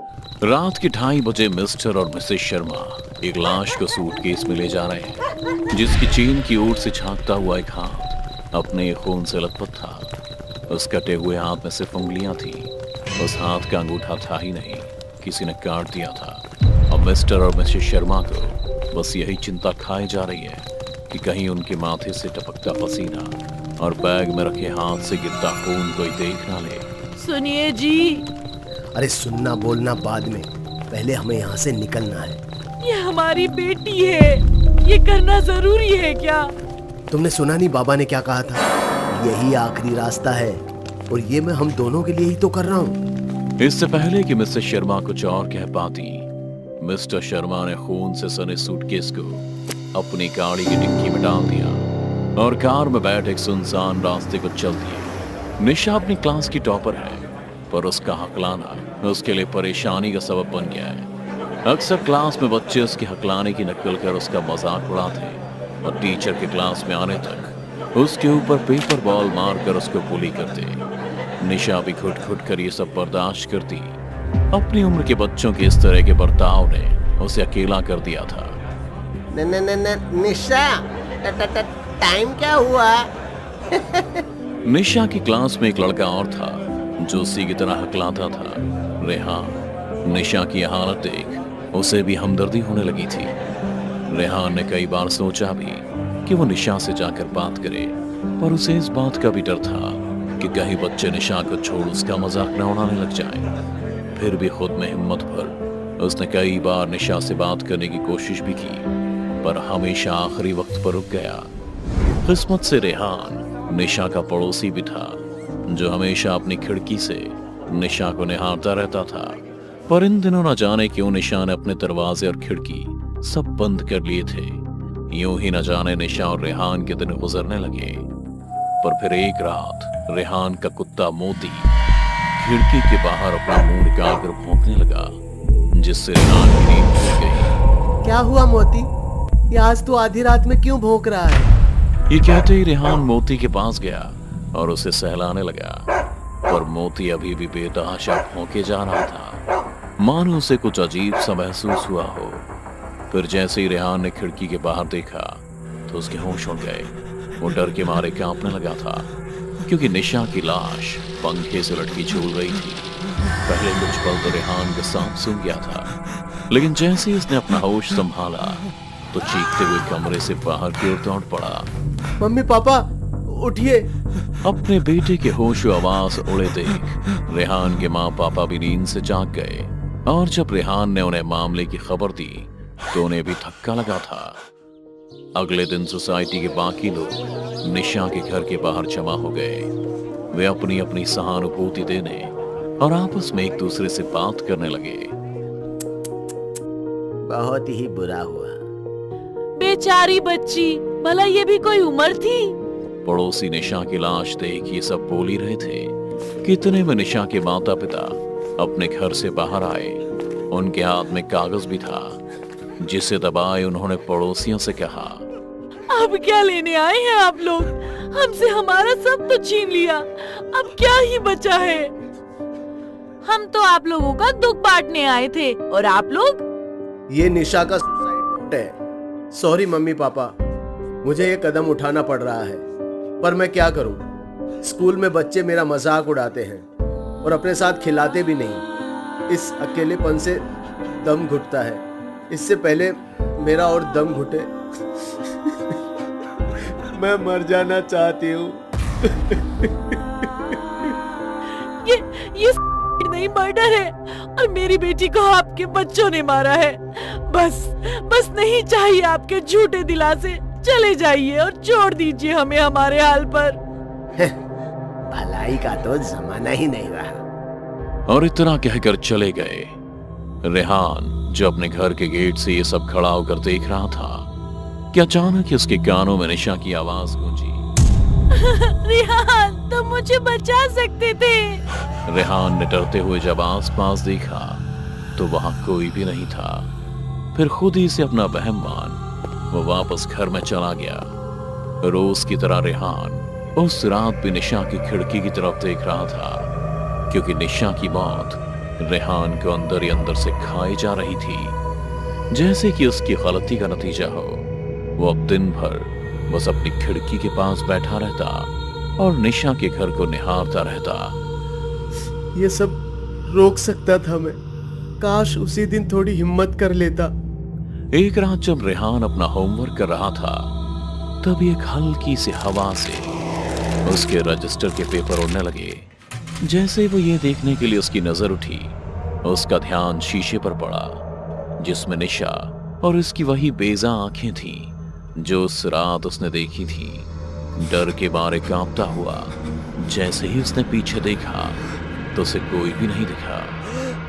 रात के 2:30 बजे मिस्टर और मिसेस शर्मा एक लाश को सूटकेस में ले जा रहे हैं, जिसकी चेन की ओर से झांकता हुआ एक हाथ अपने खून से लथपथ था। उस कटे हुए हाथ में सिर्फ उंगलियां थी। उस हाथ का अंगूठा था ही नहीं, किसी ने काट दिया था। अब मिस्टर और मिसेस शर्मा को बस यही चिंता खाई जा रही है कि कहीं उनके माथे से टपकता पसीना और बैग में रखे हाथ से गिरता खून कोई देख ना ले। सुनिए जी, अरे सुनना बोलना बाद में, पहले हमें यहाँ से निकलना है। ये हमारी बेटी है, ये करना जरूरी है क्या? तुमने सुना नहीं बाबा ने क्या कहा था? यही आखिरी रास्ता है और ये मैं हम दोनों के लिए ही तो कर रहा हूँ। इससे पहले कि मिसेस शर्मा कुछ और कह पाती, मिस्टर शर्मा ने खून से सने सूटकेस को अपनी गाड़ी की डिक्की में डाल दिया और कार में बैठ एक सुनसान रास्ते को चल दिए। निशा अपनी क्लास की टॉपर है, पर उसका हकलाना उसके लिए परेशानी का सबब बन गया है। अक्सर क्लास में बच्चे उसकी हकलाने की नकल कर उसका मजाक उड़ाते और टीचर के क्लास में आने तक उसके ऊपर पेपर बॉल मारकर उसको बुली करते। निशा भी घुट घुट कर ये सब बर्दाश्त करती। अपनी उम्र के बच्चों के इस तरह के बर्ताव ने उसे अकेला कर दिया था। निशा, टाइम क्या हुआ? निशा की क्लास में एक लड़का और था जो उसी की तरह हकलाता था, रेहान। निशा की हालत देख उसे भी हमदर्दी होने लगी थी। रेहान ने कई बार सोचा भी कि वो निशा से जाकर बात करे, पर उसे इस बात का भी डर था कि कहीं बच्चे निशा को छोड़ उसका मजाक न उड़ाने लग जाएं। फिर भी खुद में हिम्मत भर उसने कई बार निशा से बात करने की कोशिश भी की, पर हमेशा आखिरी वक्त पर रुक गया। किस्मत से रेहान निशा का पड़ोसी भी था, जो हमेशा अपनी खिड़की से निशा को निहारता रहता था। पर इन दिनों न जाने क्यों निशा ने अपने दरवाजे और खिड़की सब बंद कर लिए थे। यूं ही न जाने निशा और रेहान के दिन गुजरने लगे। पर फिर एक रात रेहान का कुत्ता मोती खिड़की के बाहर अपना मुंह निकाल कर भौंकने लगा, जिससे रेहान की नींद खुल गई। क्या हुआ मोती? ये आज तू आधी रात में क्यों भौंक रहा है? ये कहते ही रेहान मोती के पास गया और उसे सहलाने लगा, पर मोती अभी भी बेतहाशा भौंके जा रहा था, मानो उसे कुछ अजीब सा महसूस हुआ हो। फिर जैसे ही रेहान ने खिड़की के बाहर देखा तो उसके होश उड़ गए। वो डर के मारे कांपने लगा था, क्योंकि निशा की लाश पंखे से लटकी झूल रही थी। पहले कुछ पल तो रेहान का सांप सूख गया था, लेकिन जैसे ही उसने अपना होश संभाला तो चीखते हुए कमरे से बाहर की ओर दौड़ पड़ा। मम्मी पापा उठिए। अपने बेटे के होशो आवाज उड़े देख रेहान के माँ पापा भी नींद से जाग गए, और जब रेहान ने उन्हें मामले की खबर दी तो उन्हें भी धक्का लगा था। अगले दिन सोसाइटी के बाकी लोग निशा के घर के बाहर जमा हो गए। वे अपनी अपनी सहानुभूति देने और आपस में एक दूसरे से बात करने लगे। बहुत ही बुरा हुआ। बेचारी बच्ची, भला ये भी कोई उम्र थी? पड़ोसी निशा की लाश देख ये सब बोल ही रहे थे। कितने में निशा के माता पिता अपने घर से बाहर आए। उनके हाथ में कागज भी था, जिसे दबाए उन्होंने पड़ोसियों से कहा, अब क्या लेने आए हैं आप लोग? हमसे हमारा सब तो छीन लिया, अब क्या ही बचा है? हम तो आप लोगों का दुख बांटने आए थे, और आप लोग? ये निशा का सुसाइड नोट है। सॉरी मम्मी पापा, मुझे ये कदम उठाना पड़ रहा है, पर मैं क्या करूं? स्कूल में बच्चे मेरा मजाक उड़ाते हैं और अपने साथ खिलाते भी नहीं। इस अकेलेपन से दम घुटता है। इससे पहले मेरा और दम घुटे मैं मर जाना चाहती हूँ। ये नहीं, मर्डर है, और मेरी बेटी को आपके बच्चों ने मारा है। बस नहीं चाहिए आपके झूठे दिलासे। चले जाइए और छोड़ दीजिए हमें हमारे हाल पर। भलाई का तो जमाना ही नहीं रहा। और इतना कहकर चले गए। रेहान जो अपने घर के गेट से ये सब खड़ा होकर देख रहा था कि अचानक उसके कानों में निशा की आवाज गूंजी। रेहान, तुम मुझे बचा सकते थे। रेहान ने डरते हुए जब आसपास देखा तो वहां कोई भी नहीं था। फिर खुद ही से अपना वहम मान वो वापस घर में चला गया। रोज की तरह रेहान उस रात भी निशा की खिड़की की तरफ देख रहा था, क्योंकि निशा की मौत रेहान को अंदर ही अंदर से खाई जा रही थी। जैसे कि उसकी गलती का नतीजा हो, वो अब दिन भर बस अपनी खिड़की के पास बैठा रहता और निशा के घर को निहारता रहता। ये सब रोक सकता था मैं, काश उसी दिन थोड़ी हिम्मत कर लेता। एक रात जब रेहान अपना होमवर्क कर रहा था, तब एक हल्की सी हवा से उसके रजिस्टर के पेपर उड़ने लगे। जैसे वो ये देखने के लिए उसकी नजर उठी, उसका ध्यान शीशे पर पड़ा जिसमें निशा और उसकी वही बेजा आंखें थीं जो उस रात उसने देखी थी। डर के मारे कांपता हुआ जैसे ही उसने पीछे देखा तो उसे कोई भी नहीं दिखा,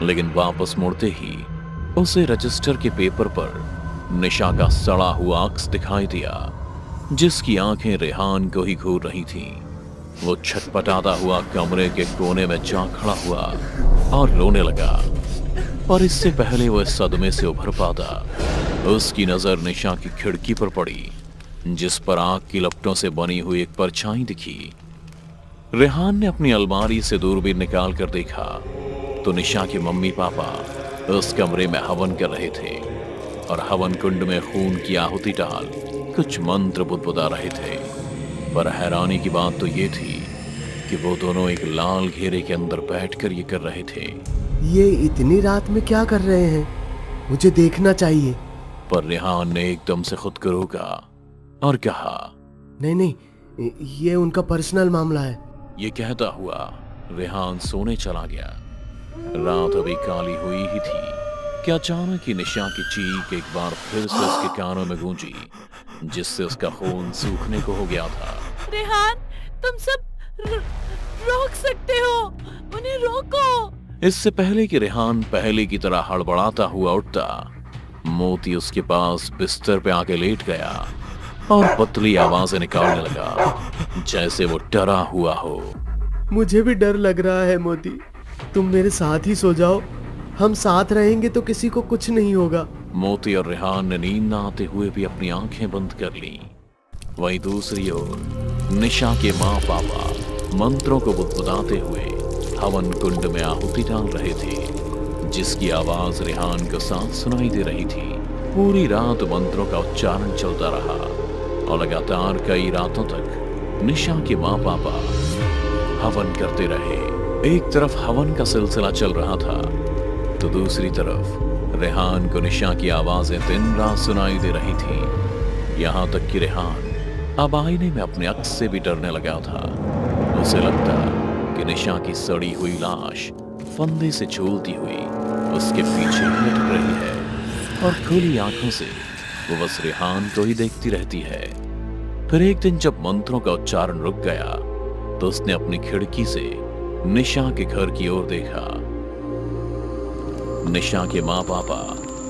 लेकिन वापस मुड़ते ही उसे रजिस्टर के पेपर पर निशा का सड़ा हुआ अक्स दिखाई दिया, जिसकी आंखें रेहान को ही घूर रही थीं। वो छटपटाता हुआ कमरे के कोने में जा खड़ा हुआ और रोने लगा, पर इससे पहले वो इस सदमे से उभर पाता, उसकी नजर निशा की खिड़की पर पड़ी, जिस पर आग की लपटों से बनी हुई एक परछाई दिखी। रेहान ने अपनी अलमारी से दूरबीन निकाल कर देखा तो निशा के मम्मी पापा उस कमरे में हवन कर रहे थे और हवन कुंड में खून की आहुति डाल कुछ मंत्र बुदबुदा रहे थे। पर हैरानी की बात तो ये थी कि वो दोनों एक लाल घेरे के अंदर बैठकर ये कर रहे थे। ये इतनी रात में क्या कर रहे हैं? मुझे देखना चाहिए। पर रेहान ने एकदम से खुद को रोका और कहा, नहीं नहीं, ये उनका पर्सनल मामला है। ये कहता हुआ रेहान सोने चला गया। रात अभी काली हुई ही थी कि अचानक ही निशा की चीख एक बार फिर से उसके कानों में गूंजी, जिससे उसका खून सूखने को हो गया था। रेहान, तुम सब रोक सकते हो, उन्हें रोको। इससे पहले कि रेहान पहले की तरह हड़बड़ाता हुआ उठता, मोती उसके पास बिस्तर पे आके लेट गया और पतली आवाजें निकालने लगा जैसे वो डरा हुआ हो। मुझे भी डर लग रहा है मोती, तुम मेरे साथ ही सो जाओ। हम साथ रहेंगे तो किसी को कुछ नहीं होगा। मोती और रेहान ने नींद न आते हुए भी अपनी आंखें बंद कर ली। वहीं दूसरी ओर निशा के माँ पापा मंत्रों को बुदबुदाते हुए हवन कुंड में आहुति डाल रहे थे, जिसकी आवाज रेहान को साफ सुनाई दे रही थी। पूरी रात मंत्रों का उच्चारण चलता रहा और लगातार कई रातों तक निशा के माँ पापा हवन करते रहे। एक तरफ हवन का सिलसिला चल रहा था तो दूसरी तरफ रेहान को निशा की आवाजें दिन रात सुनाई दे रही थी। यहाँ तक कि रेहान अब आईने में अपने अक्स से भी डरने लगा था। उसे लगता कि निशा की सड़ी हुई लाश फंदे से झूलती हुई उसके पीछे लटक रही है और खुली आंखों से वो बस रेहान को ही देखती रहती है। फिर एक दिन जब मंत्रों का उच्चारण रुक गया तो उसने अपनी खिड़की से निशा के घर की ओर देखा। निशा के माँ पापा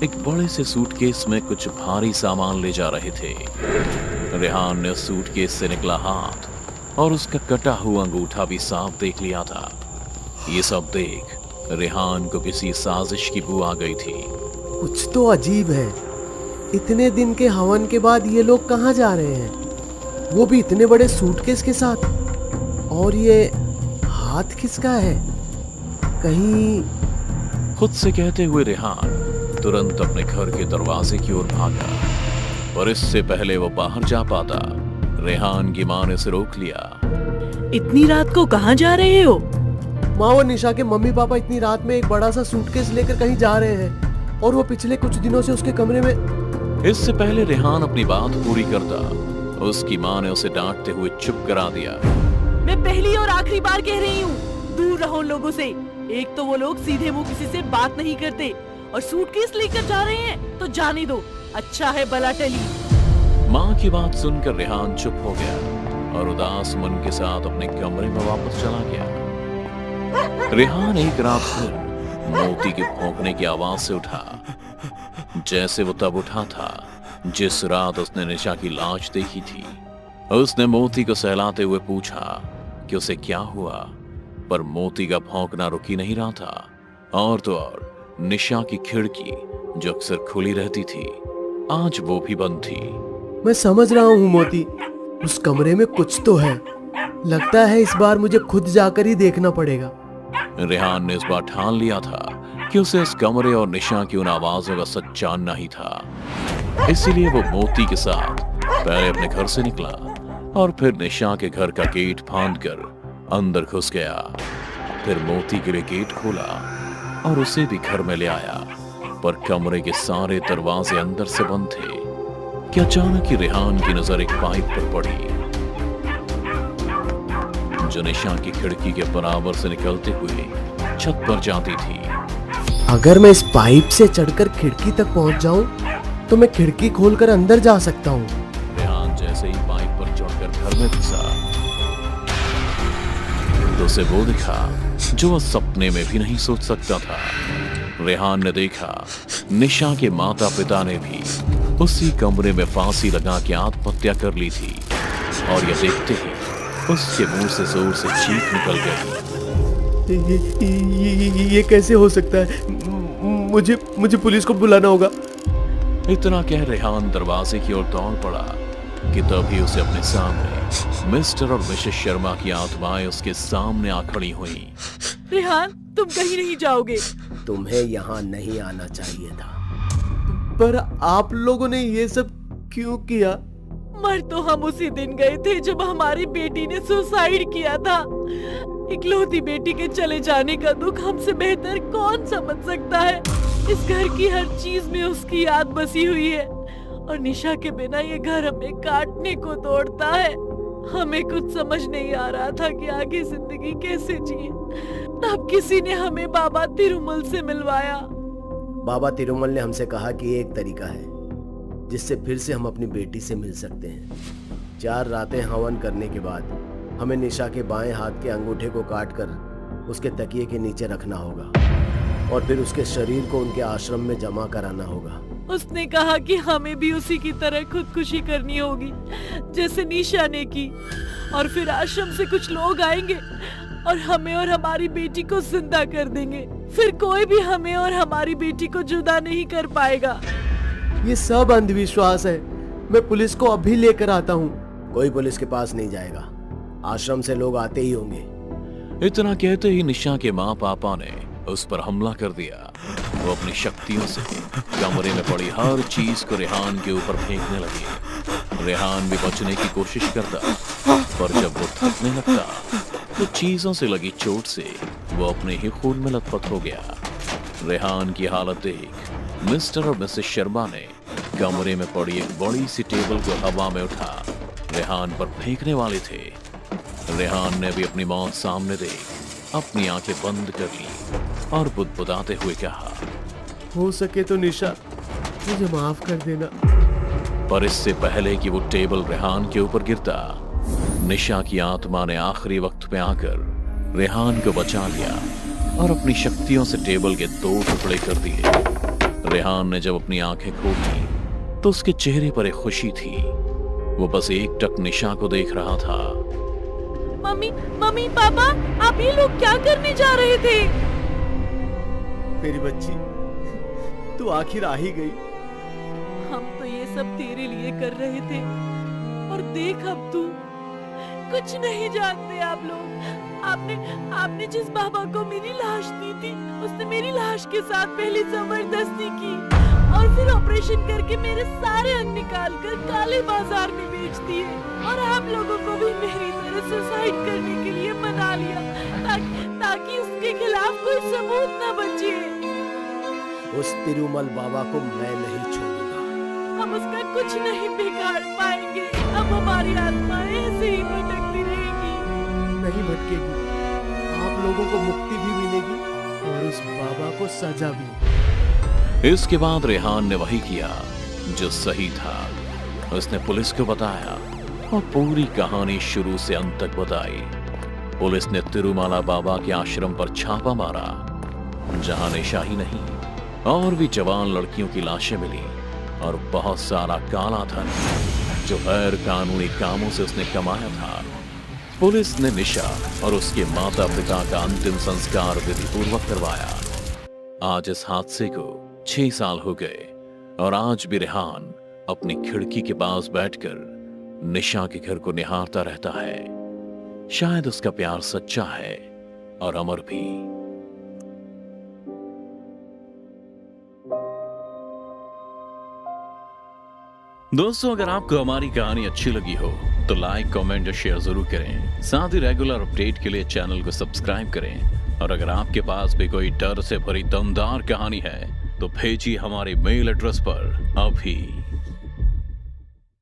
एक बड़े से सूटकेस में कुछ भारी सामान ले जा रहे थे। रेहान ने उस सूटकेस से निकला हाथ और उसका कटा हुआ अंगूठा भी साफ देख लिया था। ये सब देख रेहान को किसी साजिश की बू आ गई थी। कुछ तो अजीब है, इतने दिन के हवन के बाद ये लोग कहाँ जा रहे हैं, वो भी इतने बड़े सूटकेस के साथ। और ये हाथ किसका है? कहीं खुद से कहते हुए रेहान तुरंत अपने घर के दरवाजे की ओर भागा, पर इससे पहले वो बाहर जा पाता रेहान की माँ ने उसे रोक लिया। इतनी रात को कहाँ जा रहे हो? माँ और निशा के मम्मी पापा इतनी रात में एक बड़ा सा सूटकेस लेकर कहीं जा रहे हैं और वो पिछले कुछ दिनों से उसके कमरे में। इससे पहले रेहान अपनी बात पूरी करता, उसकी माँ ने उसे डांटते हुए चुप करा दिया। मैं पहली और आखिरी बार कह रही हूँ, दूर रहो उन लोगों से। एक तो वो लोग सीधे मुंह किसी से बात नहीं करते और सूटकेस लेकर जा रहे हैं तो जाने दो, अच्छा है बला टली। माँ की बात सुनकर रेहान चुप हो गया और उदास मन के साथ अपने कमरे में वापस चला गया। रेहान एक रात फिर मोती के भौंकने की आवाज से उठा, जैसे वो तब उठा था जिस रात उसने निशा की लाश देखी थी। उसने मोती को सहलाते हुए पूछा कि उसे क्या हुआ, पर मोती का भौंकना रुक ही नहीं रहा था। और तो और निशा की खिड़की जो अक्सर खुली रहती थी, आज वो भी बंद थी। मैं समझ रहा हूँ मोती, उस कमरे में कुछ तो है। लगता है इस बार मुझे खुद जाकर ही देखना पड़ेगा। रेहान ने इस बार ठान लिया था कि उसे इस कमरे और निशा की उन आवाजों का सच जानना ही था। इसीलिए वो मोती के साथ पहले अपने घर से निकला और फिर निशा के घर का गेट फांदकर अंदर घुस गया। फिर मोती के लिए गेट खोला और उसे भी घर में ले आया, पर कमरे के सारे दरवाजे अंदर से बंद थे कि अचानक ही रेहान की नजर एक पाइप पर पड़ी जो निशा की खिड़की के बराबर से निकलते हुए छत पर जाती थी। अगर मैं इस पाइप से चढ़कर खिड़की तक पहुंच जाऊं तो मैं खिड़की खोलकर अंदर जा सकता हूं। रेहान जैसे ही पाइप पर चढ़कर घर में घुसा तो उसे वो दिखा जो वह सपने में भी नहीं सोच सकता था। रेहान ने देखा निशा के माता पिता ने भी उसी कमरे में फांसी लगा के आत्महत्या कर ली थी, और यह देखते ही उसके मुंह से जोर से चीख निकल गई। ये कैसे हो सकता है? मुझे पुलिस को बुलाना होगा। इतना कह रेहान दरवाजे की ओर दौड़ पड़ा कि तभी उसे अपने सामने मिस्टर और मिसेस शर्मा की आत्माएं उसके सामने आ खड़ी हुई। रेहान, तुम कहीं नहीं जाओगे। तुम्हें यहाँ नहीं आना चाहिए था। पर आप लोगों ने ये सब क्यों किया? मर तो हम उसी दिन गए थे जब हमारी बेटी ने सुसाइड किया था। इकलौती बेटी के चले जाने का दुख हमसे बेहतर कौन समझ सकता है। इस घर की हर चीज में उसकी याद बसी हुई है, और निशा के बिना ये घर हमें काटने को दौड़ता है। हमें कुछ समझ नहीं आ रहा था कि आगे जिंदगी कैसे जिए। तब किसी ने हमें बाबा तिरुमल से मिलवाया। बाबा तिरुमल ने हमसे कहा कि एक तरीका है जिससे फिर से हम अपनी बेटी से मिल सकते हैं। 4 रातें हवन करने के बाद हमें निशा के बाएं हाथ के अंगूठे को काटकर उसके तकिए के नीचे रखना होगा, और फिर उसके शरीर को उनके आश्रम में जमा कराना होगा। उसने कहा कि हमें भी उसी की तरह खुदकुशी करनी होगी जैसे निशा ने की, और फिर आश्रम से कुछ लोग आएंगे और हमें और हमारी बेटी को जिंदा कर देंगे। फिर कोई भी हमें और हमारी बेटी को जुदा नहीं कर पाएगा। ये सब अंधविश्वास है। मैं पुलिस को अभी लेकर आता हूँ। कोई पुलिस के पास नहीं जाएगा, आश्रम से लोग आते ही होंगे। इतना कहते ही निशा के माँ पापा ने उस पर हमला कर दिया। वो अपनी शक्तियों से कमरे में पड़ी हर चीज को रेहान के ऊपर फेंकने लगे। रेहान भी बचने की कोशिश करता, पर जब वो थकने लगता तो चीजों से लगी चोट से वो अपने ही खून में लथपथ हो गया। रेहान की हालत देख मिस्टर और मिसेस शर्मा ने कमरे में पड़ी एक बड़ी सी टेबल को हवा में उठा रेहान पर फेंकने वाले थे। रेहान ने भी अपनी मौत सामने देख अपनी आंखें बंद कर ली और बुदबुदाते हुए कहा, हो सके तो निशा मुझे माफ कर देना। पर इससे पहले कि वो टेबल रेहान के ऊपर गिरता, निशा की आत्मा ने आखिरी वक्त पे आकर रेहान को बचा लिया और अपनी शक्तियों से टेबल के 2 टुकड़े कर दिए। रेहान ने जब अपनी आंखें खोली तो उसके चेहरे पर एक खुशी थी। वो बस एकटक निशा को देख रहा था। मम्मी पापा, आप ये लोग क्या करने जा रहे थे? मेरी बच्ची, तू आखिर आ ही गई। हम तो ये सब तेरे लिए कर रहे थे, और देख अब तू। कुछ नहीं जानते आप लोग। आपने जिस बाबा को मेरी लाश दी थी, उसने मेरी लाश के साथ पहले जबरदस्ती की और फिर ऑपरेशन करके मेरे सारे अंग निकाल कर काले बाजार में बेच दिए, और आप लोगों को भी मेरी तरह सुसाइड करने के लिए मना लिया ताकि उसके खिलाफ कोई सबूत न बचे। उस तिरुमल बाबा को मैं नहीं छोड़ूंगा। हम उसका कुछ नहीं बिगाड़ पाएंगे। अब हमारी आत्माएं ऐसे ही भटकती रहेगी। नहीं भटकेगी, आप लोगों को मुक्ति भी मिलेगी और उस बाबा को सजा भी। इसके बाद रेहान ने वही किया जो सही था। उसने पुलिस को बताया और पूरी कहानी शुरू से अंत तक बताई। पुलिस ने तिरुमाला बाबा के आश्रम पर छापा मारा, जहां निशा ही नहीं और भी जवान लड़कियों की लाशें मिली और बहुत सारा काला धन जो गैर कानूनी कामों से उसने कमाया था। पुलिस ने निशा और उसके माता पिता का अंतिम संस्कार विधिपूर्वक करवाया। आज इस हादसे को 6 साल हो गए और आज भी रेहान अपनी खिड़की के पास बैठकर निशा के घर को निहारता रहता है। शायद उसका प्यार सच्चा है और अमर भी। दोस्तों, अगर आपको हमारी कहानी अच्छी लगी हो तो लाइक, कमेंट और शेयर जरूर करें। साथ ही रेगुलर अपडेट के लिए चैनल को सब्सक्राइब करें। और अगर आपके पास भी कोई डर से भरी दमदार कहानी है तो भेजिए हमारे मेल एड्रेस पर अभी।